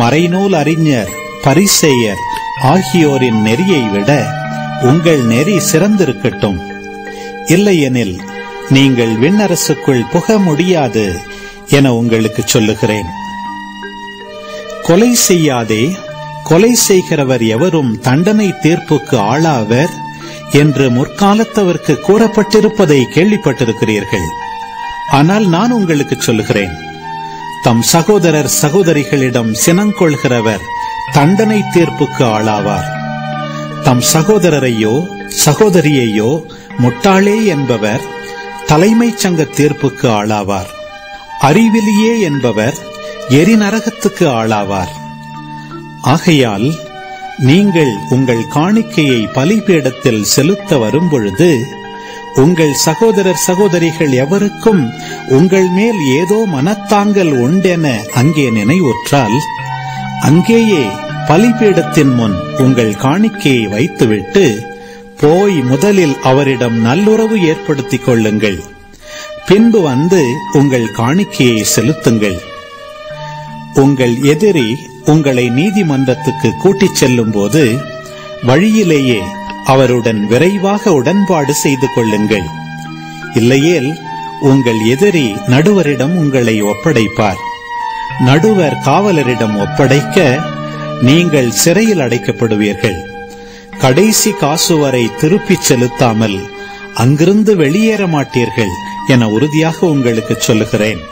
மறைநூல் அறிஞர் பரிசேயர் ஆகியோரின் நெறியை விட உங்கள் நெறி சிறந்திருக்கட்டும். இல்லையெனில் நீங்கள் விண்ணரசுக்குள் புக முடியாது என உங்களுக்கு சொல்லுகிறேன். கொலை செய்யாதே, கொலை செய்கிறவர் எவரும் தண்டனை தீர்ப்புக்கு ஆளாவர் என்று முற்காலத்தவர்க்கு கூறப்பட்டிருப்பதை கேள்விப்பட்டிருக்கிறீர்கள். ஆனால் நான் உங்களுக்கு சொல்லுகிறேன், தம் சகோதரர் சகோதரிகளிடம் சினங்கொள்கிறவர் தண்டனை தீர்ப்புக்கு ஆளாவார். தம் சகோதரரையோ சகோதரியையோ முட்டாளே என்பவர் தலைமைச் சங்க தீர்ப்புக்கு ஆளாவார். அறிவிலியே என்பவர் எரிநரகத்துக்கு ஆளாவார். ஆகையால் நீங்கள் உங்கள் காணிக்கையை பலிபீடத்தில் செலுத்த வரும்பொழுது உங்கள் சகோதரர் சகோதரிகள் எவருக்கும் உங்கள் மேல் ஏதோ மனத்தாங்கல் உண்டென அங்கே நினைவுற்றால், அங்கேயே பலிபீடத்தின் முன் உங்கள் காணிக்கையை வைத்துவிட்டு போய் முதலில் அவரிடம் நல்லுறவு ஏற்படுத்திக் கொள்ளுங்கள். பின்பு வந்து உங்கள் காணிக்கையை செலுத்துங்கள். உங்கள் எதிரி உங்களை நீதிமன்றத்துக்கு கூட்டிச் செல்லும் போது வழியிலேயே அவருடன் விரைவாக உடன்பாடு செய்து கொள்ளுங்கள். இல்லையேல் உங்கள் எதிரி நடுவரிடம் உங்களை ஒப்படைப்பார். நடுவர் காவலரிடம் ஒப்படைக்க நீங்கள் சிறையில் அடைக்கப்படுவீர்கள். கடைசி காசு வரை திருப்பிச் செலுத்தாமல் அங்கிருந்து வெளியேற மாட்டீர்கள் என உறுதியாக உங்களுக்கு சொல்லுகிறேன்.